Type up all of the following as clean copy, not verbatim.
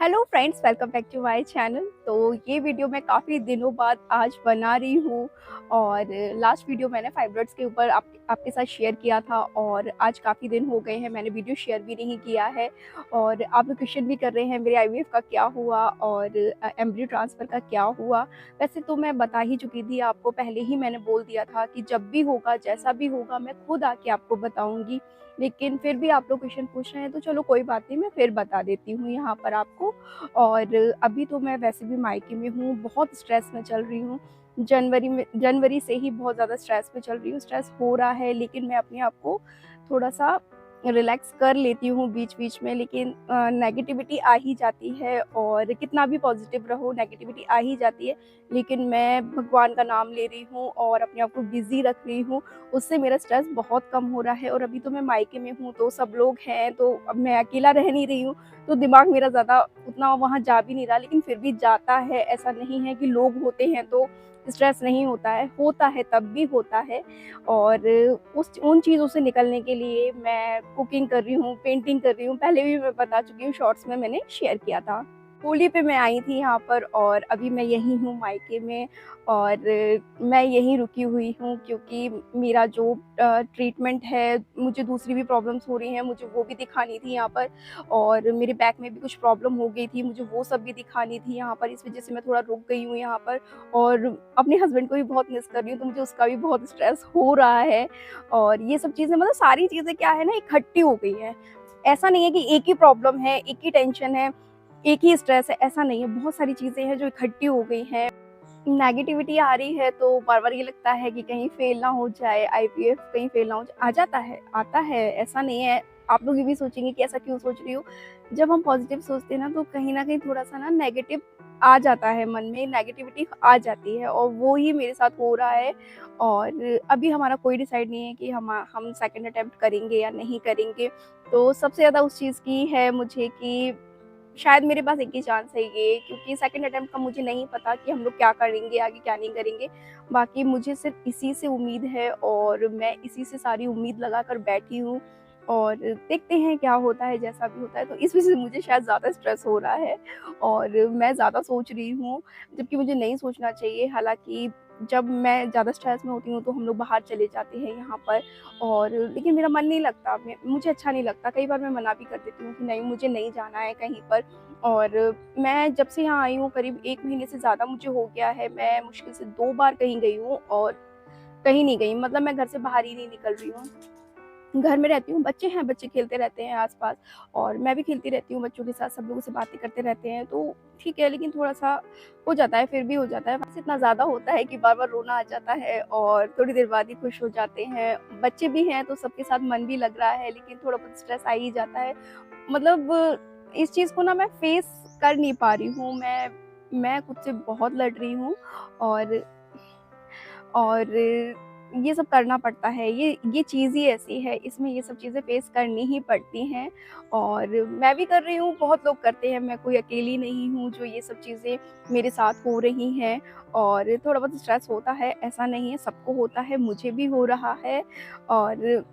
Hello friends, welcome back to my channel. तो ये video मैं काफ़ी दिनों बाद आज बना रही हूँ और लास्ट वीडियो मैंने फाइब्रॉइड्स के ऊपर आपके साथ शेयर किया था और आज काफ़ी दिन हो गए हैं मैंने वीडियो शेयर भी नहीं किया है। और आप लोग क्वेश्चन भी कर रहे हैं मेरे आईवीएफ का क्या हुआ और एम्ब्रियो ट्रांसफ़र का क्या हुआ। वैसे तो मैं बता ही चुकी थी आपको, पहले ही मैंने बोल दिया था कि जब भी होगा, जैसा भी होगा, मैं खुद आके आपको बताऊँगी। लेकिन फिर भी आप लोग क्वेश्चन पूछ रहे हैं तो चलो कोई बात नहीं, मैं फिर बता देती हूँ यहाँ पर आपको। और अभी तो मैं वैसे भी मायके में हूँ, बहुत स्ट्रेस में चल रही हूँ। जनवरी से ही बहुत ज़्यादा स्ट्रेस में चल रही हूँ, स्ट्रेस हो रहा है, लेकिन मैं अपने आप को थोड़ा-सा रिलैक्स कर लेती हूँ बीच-बीच में, लेकिन नेगेटिविटी आ ही जाती है और कितना भी पॉजिटिव रहो नेगेटिविटी आ ही जाती है। लेकिन मैं भगवान का नाम ले रही हूँ और अपने आप को बिज़ी रख रही हूँ, उससे मेरा स्ट्रेस बहुत कम हो रहा है। और अभी तो मैं मायके में हूँ तो सब लोग हैं, तो अब मैं अकेला रह नहीं रही हूँ, तो दिमाग मेरा ज़्यादा उतना वहाँ जा भी नहीं रहा, लेकिन फिर भी जाता है। ऐसा नहीं है कि लोग होते हैं तो स्ट्रेस नहीं होता है तब भी होता है। और उन चीज़ों से निकलने के लिए मैं कुकिंग कर रही हूँ, पेंटिंग कर रही हूँ। पहले भी मैं बता चुकी हूँ, शॉर्ट्स में मैंने शेयर किया था। होली पे मैं आई थी यहाँ पर और अभी मैं यहीं हूँ मायके में और मैं यहीं रुकी हुई हूँ क्योंकि मेरा जो ट्रीटमेंट है, मुझे दूसरी भी प्रॉब्लम्स हो रही हैं, मुझे वो भी दिखानी थी यहाँ पर। और मेरे बैक में भी कुछ प्रॉब्लम हो गई थी, मुझे वो सब भी दिखानी थी यहाँ पर। इस वज़ह से मैं थोड़ा रुक गई हूँ यहाँ पर और अपने हस्बैंड को भी बहुत मिस कर रही हूँ, तो मुझे उसका भी बहुत स्ट्रेस हो रहा है। और ये सब चीज़ें, मतलब सारी चीज़ें क्या है ना, इकट्ठी हो गई हैं। ऐसा नहीं है कि एक ही प्रॉब्लम है, एक ही टेंशन है, एक ही स्ट्रेस है, ऐसा नहीं है। बहुत सारी चीज़ें हैं जो इकट्ठी हो गई हैं। नेगेटिविटी आ रही है तो बार-बार ये लगता है कि कहीं फेल ना हो जाए, आईवीएफ कहीं फेल ना हो जाए। आ जाता है, आता है, ऐसा नहीं है। आप लोग ये भी सोचेंगे कि ऐसा क्यों सोच रही हो? जब हम पॉज़िटिव सोचते हैं ना तो कहीं न कहीं थोड़ा-सा ना नेगेटिव आ जाता है मन में, नेगेटिविटी आ जाती है और वो ही मेरे साथ हो रहा है। और अभी हमारा कोई डिसाइड नहीं है कि हम सेकंड अटेम्प्ट करेंगे या नहीं करेंगे। तो सबसे ज़्यादा उस चीज़ की है मुझे कि शायद मेरे पास एक ही चांस है ये, क्योंकि सेकंड अटेम्प्ट का मुझे नहीं पता कि हम लोग क्या करेंगे, आगे क्या नहीं करेंगे। बाकी मुझे सिर्फ़ इसी से उम्मीद है और मैं इसी से सारी उम्मीद लगाकर बैठी हूँ और देखते हैं क्या होता है, जैसा भी होता है। तो इस वज़ह से मुझे शायद ज़्यादा स्ट्रेस हो रहा है और मैं ज़्यादा सोच रही हूँ, जबकि मुझे नहीं सोचना चाहिए। हालाँकि जब मैं ज़्यादा स्ट्रेस में होती हूँ तो हम लोग बाहर चले जाते हैं यहाँ पर, और लेकिन मेरा मन नहीं लगता, मुझे अच्छा नहीं लगता। कई बार मैं मना भी कर देती हूँ कि नहीं, मुझे नहीं जाना है कहीं पर। और मैं जब से यहाँ आई हूँ करीब 1 महीने से ज़्यादा मुझे हो गया है, मैं मुश्किल से 2 बार कहीं गई हूँ और कहीं नहीं गई, मतलब मैं घर से बाहर ही नहीं निकल रही हूँ। घर में रहती हूँ, बच्चे हैं, बच्चे खेलते रहते हैं आस-पास और मैं भी खेलती रहती हूँ बच्चों के साथ, सब लोगों से बातें करते रहते हैं, तो ठीक है। लेकिन थोड़ा-सा हो जाता है, फिर भी हो जाता है। बस इतना ज़्यादा होता है कि बार-बार रोना आ जाता है और थोड़ी देर बाद ही खुश हो जाते हैं। बच्चे भी हैं तो सबके साथ मन भी लग रहा है, लेकिन थोड़ा बहुत स्ट्रेस आ ही जाता है। मतलब इस चीज़ को ना मैं फेस कर नहीं पा रही हूँ। मैं खुद से बहुत लड़ रही हूँ और और ये सब करना पड़ता है। ये चीज़ ही ऐसी है, इसमें ये सब चीज़ें फेस करनी ही पड़ती हैं और मैं भी कर रही हूँ, बहुत लोग करते हैं, मैं कोई अकेली नहीं हूँ जो ये सब चीज़ें मेरे साथ हो रही हैं। और थोड़ा बहुत स्ट्रेस होता है, ऐसा नहीं है, सबको होता है, मुझे भी हो रहा है। और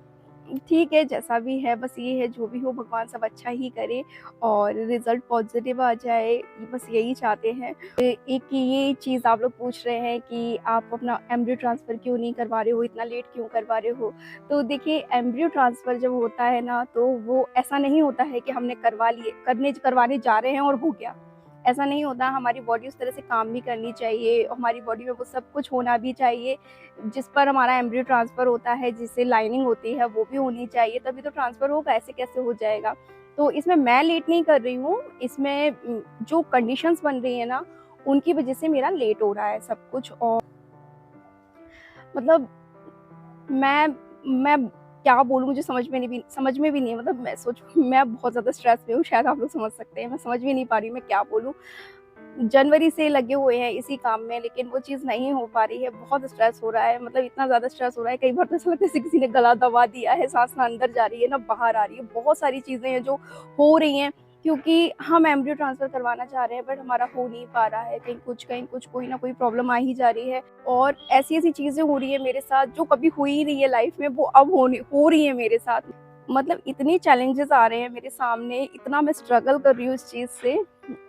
ठीक है, जैसा भी है, बस ये है, जो भी हो भगवान सब अच्छा ही करे और रिज़ल्ट पॉज़िटिव आ जाए, बस यही चाहते हैं। एक ये चीज़ आप लोग पूछ रहे हैं कि आप अपना एम्ब्रियो ट्रांसफ़र क्यों नहीं करवा रहे हो, इतना लेट क्यों करवा रहे हो? तो देखिए, एम्ब्रियो ट्रांसफ़र जब होता है ना, तो वो ऐसा नहीं होता है कि हमने करवाने जा रहे हैं और हो गया। ऐसा नहीं होता, हमारी बॉडी उस तरह से काम भी करनी चाहिए, हमारी बॉडी में वो सब कुछ होना भी चाहिए जिस पर हमारा एम्ब्रियो ट्रांसफ़र होता है, जिससे लाइनिंग होती है वो भी होनी चाहिए, तभी तो ट्रांसफ़र होगा, ऐसे कैसे हो जाएगा? तो इसमें मैं लेट नहीं कर रही हूँ, इसमें जो कंडीशंस बन रही है ना, उनकी वज़ह से मेरा लेट हो रहा है सब कुछ। और मतलब मैं क्या बोलूँ, मुझे समझ में भी नहीं है, मतलब मैं बहुत ज़्यादा स्ट्रेस में हूँ, शायद आप लोग समझ सकते हैं, मैं समझ भी नहीं पा रही हूँ मैं क्या बोलूँ। जनवरी से लगे हुए हैं इसी काम में, लेकिन वो चीज़ नहीं हो पा रही है, बहुत स्ट्रेस हो रहा है, मतलब इतना ज़्यादा स्ट्रेस हो रहा है, कई बार तो ऐसा लगता है जैसे किसी ने गला दबा दिया है, साँस ना अंदर जा रही है, ना बाहर आ रही है। बहुत सारी चीज़ें हैं जो हो रही हैं, क्योंकि हम एम्ब्रियो ट्रांसफ़र करवाना चाह रहे हैं, बट हमारा हो नहीं पा रहा है, कहीं कुछ, कोई ना कोई प्रॉब्लम आ ही जा रही है। और ऐसी-ऐसी चीज़ें हो रही है मेरे साथ जो कभी हुई ही नहीं है लाइफ़ में, वो अब हो रही है मेरे साथ। मतलब इतनी चैलेंजेस आ रहे हैं मेरे सामने, इतना मैं स्ट्रगल कर रही हूँ इस चीज़ से,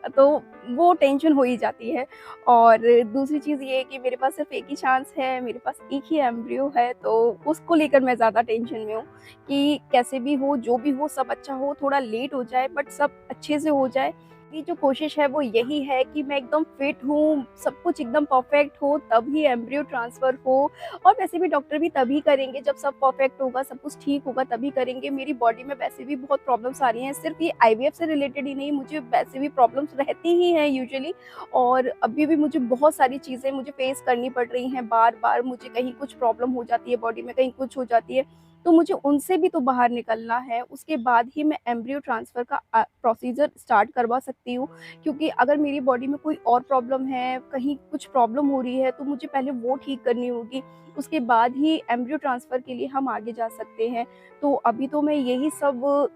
तो वो टेंशन हो ही जाती है। और दूसरी चीज़ ये है कि मेरे पास सिर्फ़ एक ही चांस है, मेरे पास एक ही एम्ब्रियो है, तो उसको लेकर मैं ज़्यादा टेंशन में हूँ कि कैसे भी हो, जो भी हो, सब अच्छा हो, थोड़ा लेट हो जाए बट सब अच्छे से हो जाए। मेरी जो कोशिश है वो यही है कि मैं एकदम फिट हूँ, सब कुछ एकदम परफेक्ट हो, तभी एम्ब्रियो ट्रांसफ़र हो। और वैसे भी डॉक्टर भी तभी करेंगे जब सब परफेक्ट होगा, सब कुछ ठीक होगा तभी करेंगे। मेरी बॉडी में वैसे भी बहुत प्रॉब्लम्स आ रही हैं, सिर्फ़ ये आईवीएफ से रिलेटेड ही नहीं, मुझे वैसे भी प्रॉब्लम्स रहती ही हैं यूजुअली। और अभी भी मुझे बहुत सारी चीज़ें मुझे फेस करनी पड़ रही हैं बार-बार। मुझे कहीं कुछ प्रॉब्लम हो जाती है बॉडी में, कहीं कुछ हो जाती है, तो मुझे उनसे भी तो बाहर निकलना है। उसके बाद ही मैं एम्ब्रियो ट्रांसफ़र का प्रोसीजर स्टार्ट करवा सकती हूँ, क्योंकि अगर मेरी बॉडी में कोई और प्रॉब्लम है, कहीं कुछ प्रॉब्लम हो रही है, तो मुझे पहले वो ठीक करनी होगी। उसके बाद ही एम्ब्रियो ट्रांसफ़र के लिए हम आगे जा सकते हैं। तो अभी तो मैं यही सब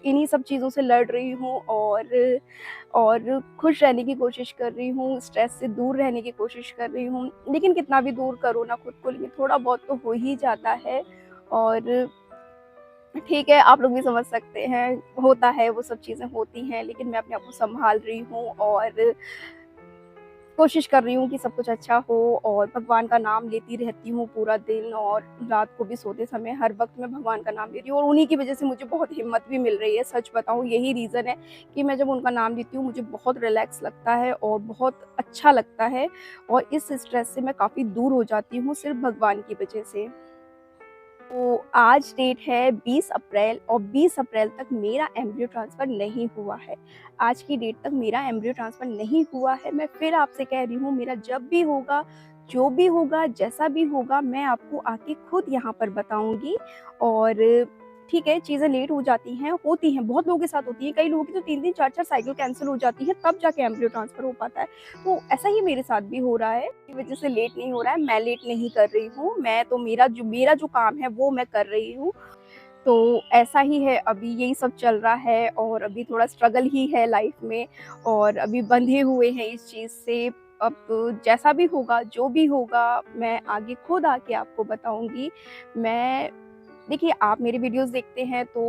इन्हीं सब चीज़ों से लड़ रही हूँ और खुश रहने की कोशिश कर रही हूँ, स्ट्रेस से दूर रहने की कोशिश कर रही हूँ। लेकिन कितना भी दूर करो ना खुद को, लेकिन थोड़ा बहुत तो हो ही जाता है। और ठीक है, आप लोग भी समझ सकते हैं, होता है, वो सब चीज़ें होती हैं, लेकिन मैं अपने आप को सँभाल रही हूँ और कोशिश कर रही हूँ कि सब कुछ अच्छा हो। और भगवान का नाम लेती रहती हूँ पूरा दिन, और रात को भी सोते समय हर वक़्त मैं भगवान का नाम ले रही हूँ, और उन्हीं की वज़ह से मुझे बहुत हिम्मत भी मिल रही है। सच बताऊँ, यही रीज़न है कि मैं जब उनका नाम लेती हूँ मुझे बहुत रिलैक्स लगता है और बहुत अच्छा लगता है, और इस स्ट्रेस से मैं काफ़ी दूर हो जाती हूँ सिर्फ़ भगवान की वज़ह से। तो आज डेट है 20 अप्रैल, और 20 अप्रैल तक मेरा एम्ब्रियो ट्रांसफ़र नहीं हुआ है। आज की डेट तक मेरा एम्ब्रियो ट्रांसफ़र नहीं हुआ है। मैं फिर आपसे कह रही हूँ, मेरा जब भी होगा, जो भी होगा, जैसा भी होगा, मैं आपको आके खुद यहाँ पर बताऊँगी। और ठीक है, चीज़ें लेट हो जाती हैं, होती हैं, बहुत लोगों के साथ होती हैं। कई लोगों की तो 3-3 4-4 साइकिल कैंसल हो जाती है, तब जाके एम्ब्रियो ट्रांसफ़र हो पाता है। तो ऐसा ही मेरे साथ भी हो रहा है, की वज़ह से लेट नहीं हो रहा है, मैं लेट नहीं कर रही हूँ, मैं तो मेरा जो काम है वो मैं कर रही हूँ। तो ऐसा ही है, अभी यही सब चल रहा है, और अभी थोड़ा स्ट्रगल ही है लाइफ़ में, और अभी बंधे हुए हैं इस चीज़ से। अब जैसा भी होगा, जो भी होगा, मैं आगे खुद आके आपको बताऊँगी। मैं देखिए, आप मेरी वीडियोज़ देखते हैं तो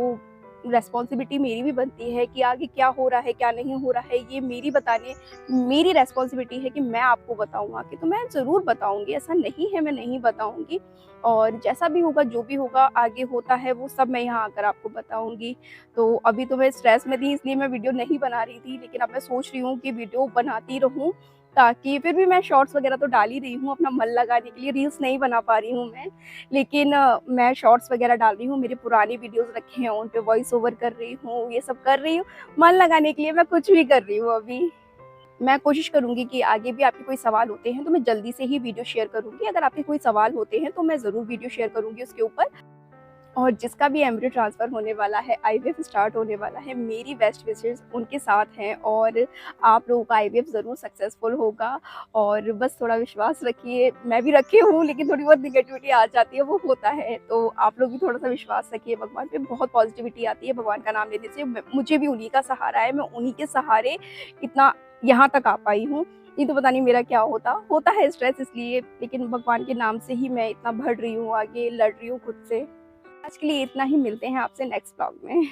रिस्पॉन्सिबिलिटी मेरी भी बनती है कि आगे क्या हो रहा है, क्या नहीं हो रहा है, ये मेरी रिस्पॉन्सिबिलिटी है कि मैं आपको बताऊँ आके, तो मैं ज़रूर बताऊँगी, ऐसा नहीं है मैं नहीं बताऊँगी। और जैसा भी होगा, जो भी होगा, आगे होता है, वो सब मैं यहाँ आकर आपको बताऊँगी। तो अभी तो मैं स्ट्रेस में थी, इसलिए मैं वीडियो नहीं बना रही थी, लेकिन अब मैं सोच रही हूँ कि वीडियो बनाती रहूँ, ताकि फिर भी मैं शॉर्ट्स वगैरह तो डाल ही रही हूँ अपना मन लगाने के लिए, रील्स नहीं बना पा रही हूँ मैं। लेकिन मैं शॉर्ट्स वगैरह डाल रही हूँ, मेरे पुराने वीडियोज़ रखे हैं, उन पे वॉइस ओवर कर रही हूँ, ये सब कर रही हूँ। मन लगाने के लिए मैं कुछ भी कर रही हूँ अभी। मैं कोशिश करूँगी कि आगे भी आपके कोई सवाल होते हैं तो मैं जल्दी से ही वीडियो शेयर करूँगी। अगर आपके कोई सवाल होते हैं तो मैं ज़रूर वीडियो शेयर करूँगी उसके ऊपर। और जिसका भी एम्ब्रियो ट्रांसफ़र होने वाला है, आईवीएफ स्टार्ट होने वाला है, मेरी बेस्ट विशेज़ उनके साथ हैं, और आप लोगों का आईवीएफ ज़रूर सक्सेसफुल होगा। और बस थोड़ा विश्वास रखिए, मैं भी रखी हूँ, लेकिन थोड़ी बहुत नेगेटिविटी आ जाती है, वो होता है। तो आप लोग भी थोड़ा-सा विश्वास रखिए भगवान पे, बहुत पॉज़िटिविटी आती है भगवान का नाम लेने से। मुझे भी उन्हीं का सहारा है, मैं उन्हीं के सहारे इतना यहाँ तक आ पाई हूँ। नहीं तो पता नहीं मेरा क्या होता। होता है स्ट्रेस इसलिए, लेकिन भगवान के नाम से ही मैं इतना बढ़ रही हूँ आगे, लड़ रही हूँ खुद से। आज के लिए इतना ही, मिलते हैं आपसे नेक्स्ट व्लॉग में।